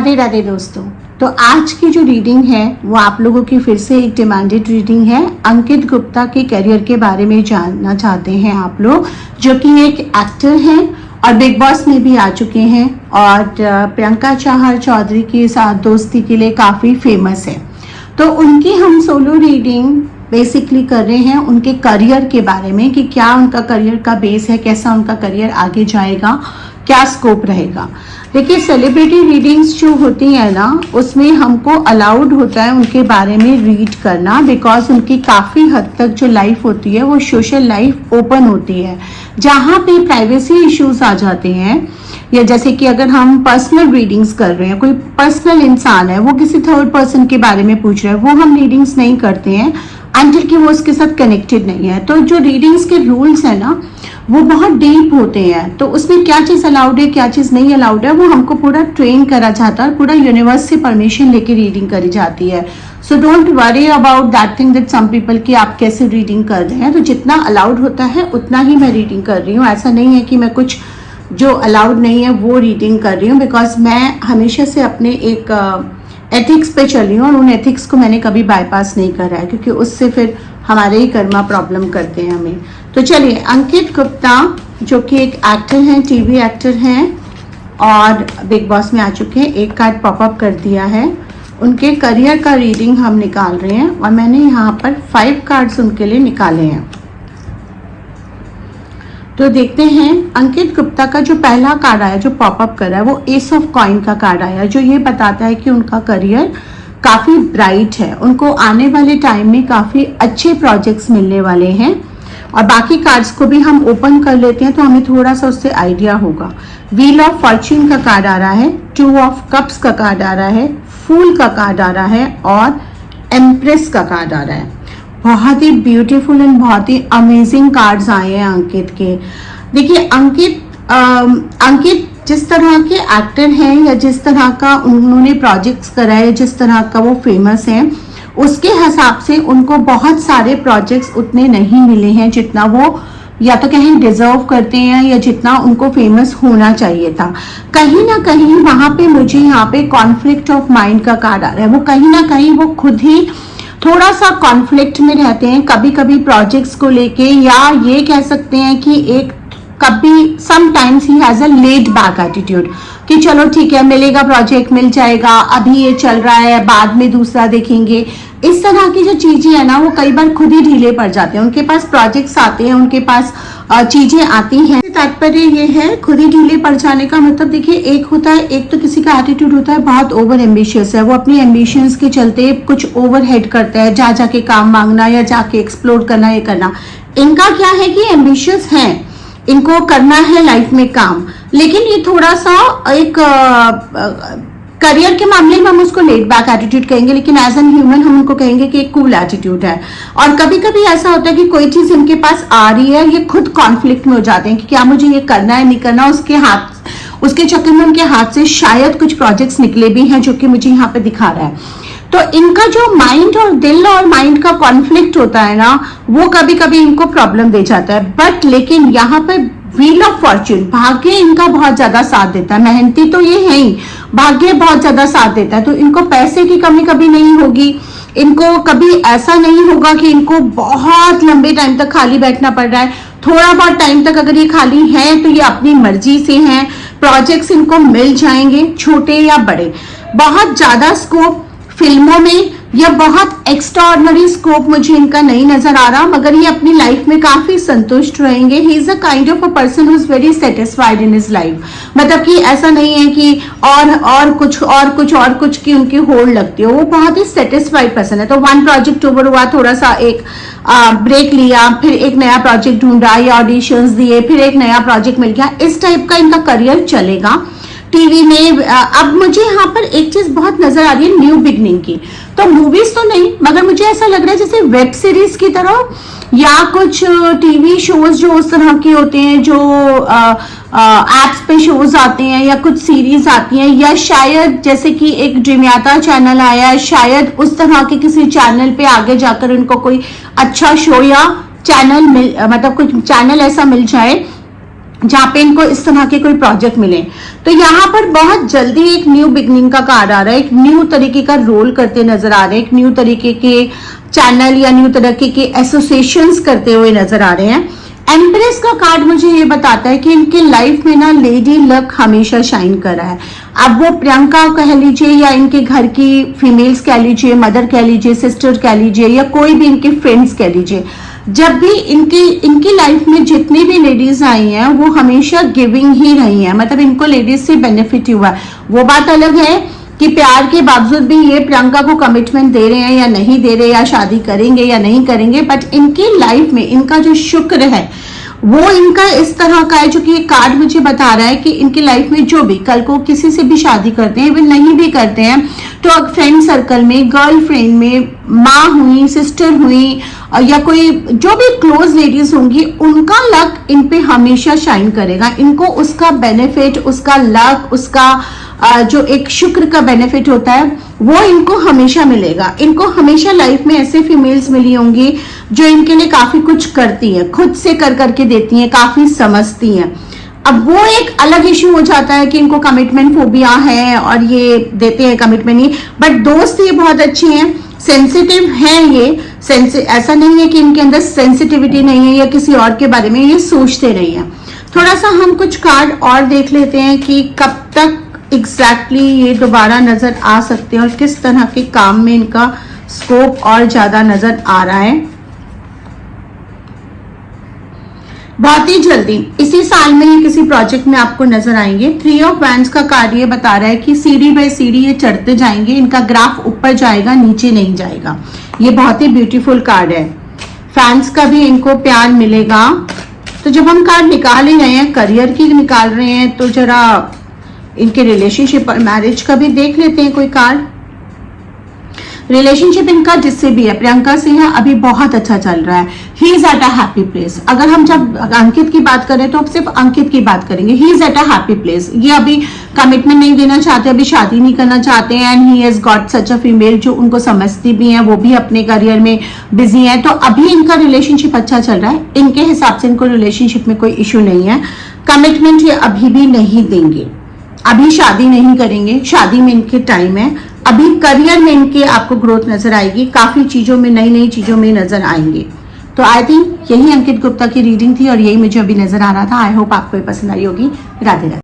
राधे राधे दोस्तों। तो आज की जो रीडिंग है वो आप लोगों की फिर से एक डिमांडेड रीडिंग है। अंकित गुप्ता के करियर के बारे में जानना चाहते हैं आप लोग, जो कि एक एक्टर हैं और बिग बॉस में भी आ चुके हैं और प्रियंका चाहर चौधरी के साथ दोस्ती के लिए काफ़ी फेमस है। तो उनकी हम सोलो रीडिंग बेसिकली कर रहे हैं उनके करियर के बारे में कि क्या उनका करियर का बेस है, कैसा उनका करियर आगे जाएगा, क्या स्कोप रहेगा। देखिए, सेलिब्रिटी रीडिंग्स जो होती है ना, उसमें हमको अलाउड होता है उनके बारे में रीड करना, बिकॉज उनकी काफ़ी हद तक जो लाइफ होती है वो सोशल लाइफ ओपन होती है, जहाँ पे प्राइवेसी इश्यूज आ जाते हैं। या जैसे कि अगर हम पर्सनल रीडिंग्स कर रहे हैं, कोई पर्सनल इंसान है वो किसी थर्ड पर्सन के बारे में पूछ रहा है, वो हम रीडिंग्स नहीं करते हैं अंटिल कि वो उसके साथ कनेक्टेड नहीं है। तो जो रीडिंग्स के रूल्स है ना, वो बहुत डीप होते हैं। तो उसमें क्या चीज़ अलाउड है, क्या चीज़ नहीं अलाउड है, वो हमको पूरा ट्रेन करा जाता है, पूरा यूनिवर्स से परमिशन लेके रीडिंग करी जाती है। So don't worry about that thing that some people कि आप कैसे रीडिंग कर रहे हैं। तो जितना अलाउड होता है उतना ही मैं रीडिंग कर रही हूँ। ऐसा नहीं है कि मैं कुछ जो अलाउड नहीं है वो रीडिंग कर रही हूँ, बिकॉज मैं हमेशा से अपने एक एथिक्स पे चल रही हूँ और उन एथिक्स को मैंने कभी बाईपास नहीं करा है, क्योंकि उससे फिर हमारे ही कर्मा प्रॉब्लम करते हैं हमें। तो चलिए, अंकित गुप्ता जो कि एक एक्टर हैं, टीवी एक्टर हैं और बिग बॉस में आ चुके हैं, एक कार्ड पॉपअप कर दिया है। उनके करियर का रीडिंग हम निकाल रहे हैं और मैंने यहाँ पर 5 कार्ड्स उनके लिए निकाले हैं। तो देखते हैं, अंकित गुप्ता का जो पहला कार्ड आया जो पॉपअप कर रहा है वो एस ऑफ कॉइन का कार्ड आया, जो ये बताता है कि उनका करियर काफ़ी ब्राइट है, उनको आने वाले टाइम में काफ़ी अच्छे प्रोजेक्ट्स मिलने वाले हैं। और बाकी कार्ड्स को भी हम ओपन कर लेते हैं तो हमें थोड़ा सा उससे आइडिया होगा। व्हील ऑफ फॉर्च्यून का कार्ड आ रहा है, 2 ऑफ कप्स का कार्ड आ रहा है, फूल का कार्ड आ रहा है और एम्प्रेस का कार्ड आ रहा है। बहुत ही ब्यूटीफुल एंड बहुत ही अमेजिंग कार्ड्स आए हैं अंकित के। देखिए, अंकित जिस तरह के एक्टर हैं या जिस तरह का उन्होंने प्रोजेक्ट्स करा है, जिस तरह का वो फेमस हैं, उसके हिसाब से उनको बहुत सारे प्रोजेक्ट्स उतने नहीं मिले हैं जितना वो या तो कहीं डिजर्व करते हैं या जितना उनको फेमस होना चाहिए था। कहीं ना कहीं वहाँ पे मुझे यहाँ पे कॉन्फ्लिक्ट ऑफ माइंड का कार्ड आ रहा है। वो कहीं ना कहीं वो खुद ही थोड़ा सा कॉन्फ्लिक्ट में रहते हैं कभी कभी प्रोजेक्ट्स को लेके, या ये कह सकते हैं कि एक कभी sometimes he has a laid back attitude कि चलो ठीक है, मिलेगा प्रोजेक्ट, मिल जाएगा, अभी ये चल रहा है, बाद में दूसरा देखेंगे। इस तरह की जो चीजें है ना, वो कई बार खुद ही ढीले पड़ जाते हैं। उनके पास प्रोजेक्ट्स आते हैं, उनके पास चीजें आती हैं। तात्पर्य ये है खुद ही ढीले पड़ जाने का मतलब, देखिए, एक होता है, एक तो किसी का एटीट्यूड होता है बहुत ओवर एम्बिशियस है, वो अपनी एम्बिशंस के चलते कुछ ओवर हेड करता है, जा जाके काम मांगना या जाके एक्सप्लोर करना, ये करना। इनका क्या है कि एम्बिशियस है, इनको करना है लाइफ में काम, लेकिन ये थोड़ा सा एक करियर के मामले में हम उसको लेट बैक एटीट्यूड कहेंगे, लेकिन एज एन ह्यूमन हम उनको कहेंगे कि एक कूल एटीट्यूड है। और कभी कभी ऐसा होता है कि कोई चीज इनके पास आ रही है, ये खुद कॉन्फ्लिक्ट में हो जाते हैं कि क्या मुझे ये करना है, नहीं करना। उसके चक्कर में उनके हाथ से शायद कुछ प्रोजेक्ट्स निकले भी हैं, जो कि मुझे यहाँ पे दिखा रहा है। तो इनका जो माइंड और दिल और माइंड का कॉन्फ्लिक्ट होता है ना, वो कभी कभी इनको प्रॉब्लम दे जाता है। बट लेकिन यहाँ पर व्हील ऑफ फॉर्च्यून, भाग्य इनका बहुत ज्यादा साथ देता है। मेहनती तो ये है ही, भाग्य बहुत ज्यादा साथ देता है। तो इनको पैसे की कमी कभी नहीं होगी, इनको कभी ऐसा नहीं होगा कि इनको बहुत लंबे टाइम तक खाली बैठना पड़ रहा है। थोड़ा बहुत टाइम तक अगर ये खाली है तो ये अपनी मर्जी से हैं, प्रोजेक्ट्स इनको मिल जाएंगे, छोटे या बड़े। बहुत ज्यादा स्कोप फिल्मों में या बहुत एक्स्ट्राऑर्डिनरी स्कोप मुझे इनका नहीं नजर आ रहा, मगर ये अपनी लाइफ में काफी संतुष्ट रहेंगे। He is a kind of a person who is very satisfied in his life. मतलब कि ऐसा नहीं है कि और कुछ की उनकी होड़ लगती है, वो बहुत ही सेटिस्फाइड पर्सन है। तो 1 प्रोजेक्ट ओवर हुआ, थोड़ा सा एक ब्रेक लिया, फिर एक नया प्रोजेक्ट ढूंढा या ऑडिशंस दिए, फिर एक नया प्रोजेक्ट मिल गया। इस टाइप का इनका करियर चलेगा टीवी में। अब मुझे यहाँ पर एक चीज बहुत नजर आ रही है न्यू बिगनिंग की। तो मूवीज तो नहीं, मगर मुझे ऐसा लग रहा है जैसे वेब सीरीज की तरह या कुछ टीवी शोज जो उस तरह के होते हैं, जो एप्स पे शोज आते हैं या कुछ सीरीज आती हैं, या शायद जैसे कि एक ड्रीमयाता चैनल आया है, शायद उस तरह के किसी चैनल पे आगे जाकर इनको कोई अच्छा शो या चैनल मतलब कुछ चैनल ऐसा मिल जाए जहां पे इनको इस तरह के कोई प्रोजेक्ट मिले। तो यहाँ पर बहुत जल्दी एक न्यू बिगनिंग का कार्ड आ रहा है, एक न्यू तरीके का रोल करते नजर आ रहे हैं, एक न्यू तरीके के चैनल या न्यू तरीके के एसोसिएशंस करते हुए नजर आ रहे हैं। एम्प्रेस का कार्ड मुझे ये बताता है कि इनके लाइफ में ना लेडी लक हमेशा शाइन कर रहा है। अब वो प्रियंका कह लीजिए या इनके घर की फीमेल्स कह लीजिए, मदर कह लीजिए, सिस्टर कह लीजिए, या कोई भी इनके फ्रेंड्स कह लीजिए, जब भी इनकी लाइफ में जितनी भी लेडीज आई हैं वो हमेशा गिविंग ही रही हैं, मतलब इनको लेडीज से बेनिफिट ही हुआ है। वो बात अलग है कि प्यार के बावजूद भी ये प्रियंका को कमिटमेंट दे रहे हैं या नहीं दे रहे, या शादी करेंगे या नहीं करेंगे, बट इनकी लाइफ में इनका जो शुक्र है वो इनका इस तरह का है, जो कि ये कार्ड मुझे बता रहा है कि इनकी लाइफ में जो भी कल को किसी से भी शादी करते हैं, इवन नहीं भी करते हैं, तो फ्रेंड सर्कल में, गर्लफ्रेंड में, माँ हुई, सिस्टर हुई, या कोई जो भी क्लोज लेडीज होंगी, उनका लक इन पे हमेशा शाइन करेगा। इनको उसका बेनिफिट, उसका लक, उसका जो एक शुक्र का बेनिफिट होता है वो इनको हमेशा मिलेगा। इनको हमेशा लाइफ में ऐसे फीमेल्स मिली होंगी जो इनके लिए काफी कुछ करती हैं, खुद से कर करके देती हैं, काफी समझती हैं। अब वो एक अलग इश्यू हो जाता है कि इनको कमिटमेंट फोबिया है और ये देते हैं कमिटमेंट नहीं, बट दोस्त ये बहुत अच्छे हैं, सेंसिटिव हैं ये, ऐसा नहीं है कि इनके अंदर सेंसिटिविटी नहीं है या किसी और के बारे में ये सोचते नहीं है। थोड़ा सा हम कुछ कार्ड और देख लेते हैं कि कब तक एग्जैक्टली ये दोबारा नजर आ सकते हैं और किस तरह के काम में इनका स्कोप और ज्यादा नजर आ रहा है। बहुत ही जल्दी इसी साल में ये किसी प्रोजेक्ट में आपको नजर आएंगे। 3 ऑफ वैंड्स का कार्ड ये बता रहा है कि सीढ़ी बाय सीढ़ी ये चढ़ते जाएंगे, इनका ग्राफ ऊपर जाएगा, नीचे नहीं जाएगा। ये बहुत ही ब्यूटीफुल कार्ड है। फैंस का भी इनको प्यार मिलेगा। तो जब हम कार्ड निकाल ही रहे हैं, करियर की निकाल रहे हैं, तो जरा इनके रिलेशनशिप और मैरिज का भी देख लेते हैं कोई कार्ड। रिलेशनशिप इनका जिससे भी है, प्रियंका से है, अभी बहुत अच्छा चल रहा है। He is at a happy place. अगर हम जब अंकित की बात करें तो अब सिर्फ अंकित की बात करेंगे। He is at a happy place. ये अभी कमिटमेंट नहीं देना चाहते, अभी शादी नहीं करना चाहते हैं, and he has got such a female जो उनको समझती भी है, वो भी अपने करियर में बिजी है। तो अभी इनका रिलेशनशिप अच्छा चल रहा है। इनके हिसाब से इनको रिलेशनशिप में कोई इश्यू नहीं है। कमिटमेंट ये अभी भी नहीं देंगे, अभी शादी नहीं करेंगे, शादी में इनके टाइम है। अभी करियर में इनके आपको ग्रोथ नजर आएगी, काफी चीजों में, नई नई चीजों में नजर आएंगे। तो आई थिंक यही अंकित गुप्ता की रीडिंग थी और यही मुझे अभी नजर आ रहा था। आई होप आपको ये पसंद आई होगी। राधे राधे।